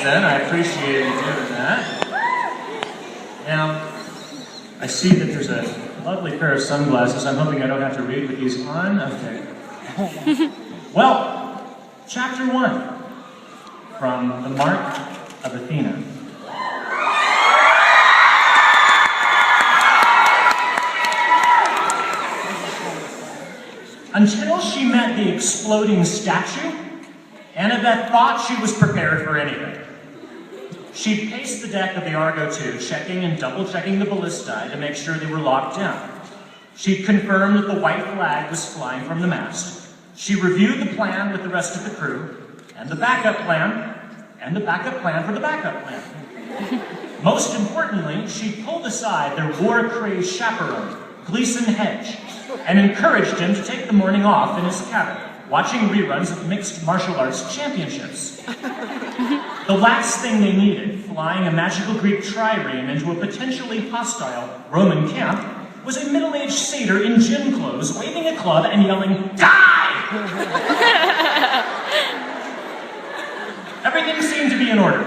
then. I appreciate you doing that. Now, I see that there's a lovely pair of sunglasses. I'm hoping I don't have to read with these on. Okay. Well, chapter 1 from the Marca of Atena. Until she met the exploding statue, Annabeth thought she was prepared for anything. She paced the deck of the Argo II, checking and double-checking the ballistae to make sure they were locked down. She confirmed that the white flag was flying from the mast. She reviewed the plan with the rest of the crew, and the backup plan, and the backup plan for the backup plan. Most importantly, she pulled aside their war-crazed chaperone, Gleason Hedge, and encouraged him to take the morning off in his cabin, watching reruns of mixed martial arts championships. The last thing they needed, flying a magical Greek trireme into a potentially hostile Roman camp, was a middle-aged satyr in gym clothes waving a club and yelling, "Die!" Everything seemed to be in order.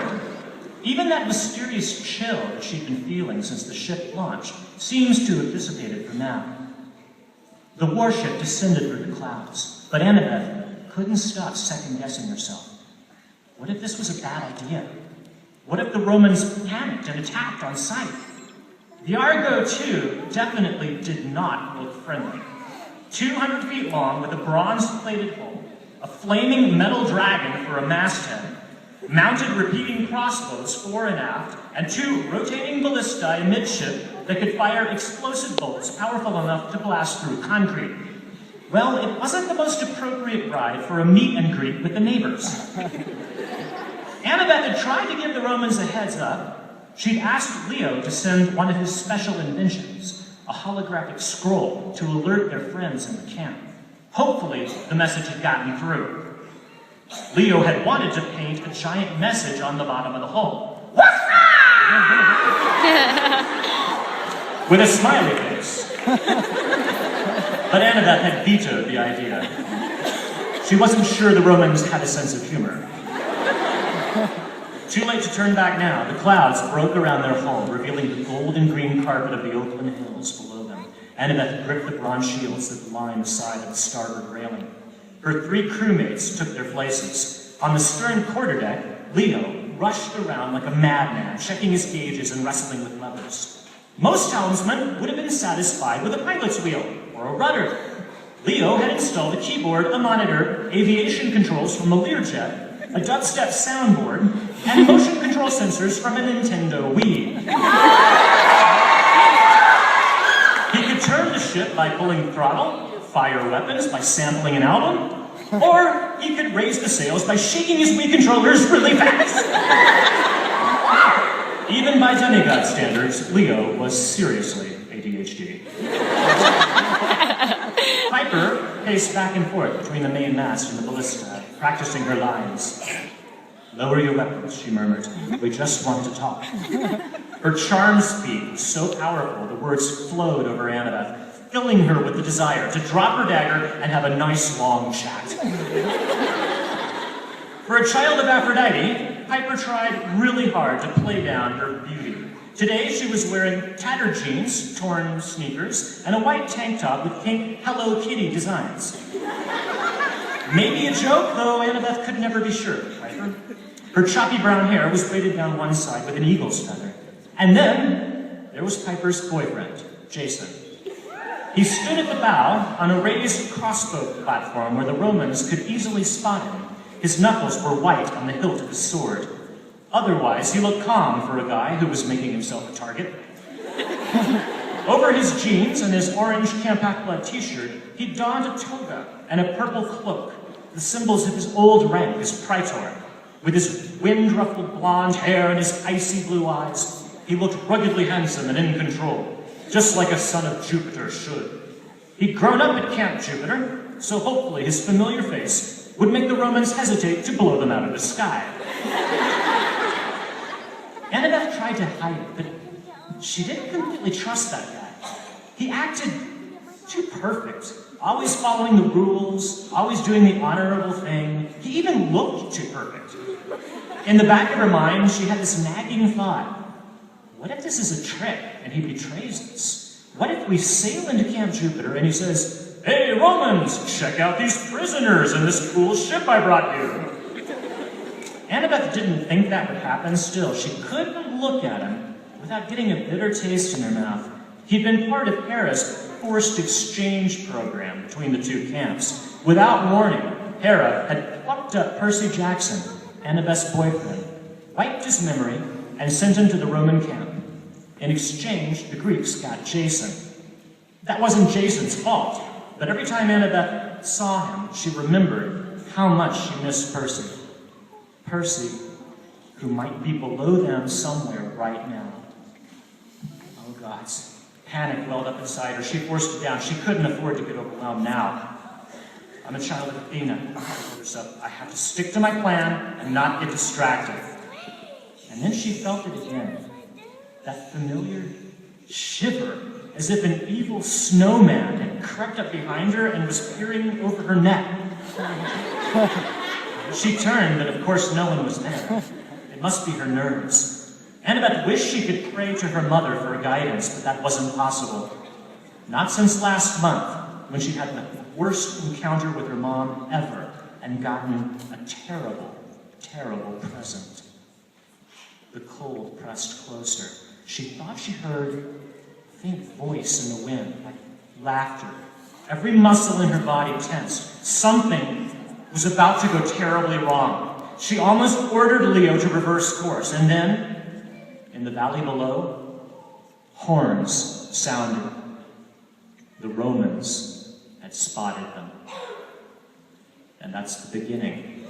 Even that mysterious chill that she'd been feeling since the ship launched seems to have dissipated for now. The warship descended through the clouds, but Annabeth couldn't stop second-guessing herself. What if this was a bad idea? What if the Romans panicked and attacked on sight? The Argo II definitely did not look friendly. 200 feet long with a bronze-plated hull, a flaming metal dragon for a masthead, mounted repeating crossbows fore and aft, and 2 rotating ballistae amidship that could fire explosive bolts powerful enough to blast through concrete. Well, it wasn't the most appropriate ride for a meet and greet with the neighbors. Annabeth had tried to give the Romans a heads up. She'd asked Leo to send one of his special inventions, a holographic scroll, to alert their friends in the camp. Hopefully, the message had gotten through. Leo had wanted to paint a giant message on the bottom of the hull. With a smiley face. But Annabeth had vetoed the idea. She wasn't sure the Romans had a sense of humor. Too late to turn back now. The clouds broke around their hull, revealing the gold and green carpet of the Oakland Hills below them. Annabeth gripped the bronze shields that lined the side of the starboard railing. Her 3 crewmates took their places. On the stern quarterdeck, Leo rushed around like a madman, checking his gauges and wrestling with levers. Most helmsmen would have been satisfied with a pilot's wheel or a rudder. Leo had installed a keyboard, a monitor, aviation controls from a Learjet, a dubstep soundboard, and motion control sensors from a Nintendo Wii. He could turn the ship by pulling the throttle, fire weapons by sampling an album, or he could raise the sails by shaking his Wii controllers really fast. Even by demigod standards, Leo was seriously ADHD. Piper paced back and forth between the main mast and the ballista, practicing her lines. "Lower your weapons," she murmured. "We just want to talk." Her charm speed was so powerful, the words flowed over Annabeth, filling her with the desire to drop her dagger and have a nice long chat. For a child of Aphrodite, Piper tried really hard to play down her beauty. Today she was wearing tattered jeans, torn sneakers, and a white tank top with pink Hello Kitty designs. Maybe a joke, though Annabeth could never be sure of Piper. Her choppy brown hair was braided down one side with an eagle's feather. And then there was Piper's boyfriend, Jason. He stood at the bow on a raised crossbow platform where the Romans could easily spot him. His knuckles were white on the hilt of his sword. Otherwise, he looked calm for a guy who was making himself a target. Over his jeans and his orange Camp Blood t-shirt, he donned a toga and a purple cloak, the symbols of his old rank as praetor. With his wind-ruffled blonde hair and his icy blue eyes, he looked ruggedly handsome and in control, just like a son of Jupiter should. He'd grown up at Camp Jupiter, so hopefully his familiar face would make the Romans hesitate to blow them out of the sky. Annabeth tried to hide it, but she didn't completely trust that guy. He acted too perfect, always following the rules, always doing the honorable thing. He even looked too perfect. In the back of her mind, she had this nagging thought. What if this is a trick and he betrays us? What if we sail into Camp Jupiter and he says, "Hey, Romans, check out these prisoners in this cool ship I brought you"? Annabeth didn't think that would happen. Still, she couldn't look at him without getting a bitter taste in her mouth. He'd been part of Hera's forced exchange program between the two camps. Without warning, Hera had plucked up Percy Jackson, Annabeth's boyfriend, wiped his memory, and sent him to the Roman camp. In exchange, the Greeks got Jason. That wasn't Jason's fault, but every time Annabeth saw him, she remembered how much she missed Percy. Percy, who might be below them somewhere right now. Oh, gods. Panic welled up inside her. She forced it down. She couldn't afford to get overwhelmed now. I'm a child of Athena, she told herself. I have to stick to my plan and not get distracted. And then she felt it again. That familiar shiver, as if an evil snowman had crept up behind her and was peering over her neck. She turned, but of course no one was there. It must be her nerves. Annabeth wished she could pray to her mother for guidance, but that wasn't possible. Not since last month, when she had the worst encounter with her mom ever and gotten a terrible, terrible present. The cold pressed closer. She thought she heard a faint voice in the wind, like laughter. Every muscle in her body tensed. Something was about to go terribly wrong. She almost ordered Leo to reverse course, and then, in the valley below, horns sounded. The Romans had spotted them. And that's the beginning.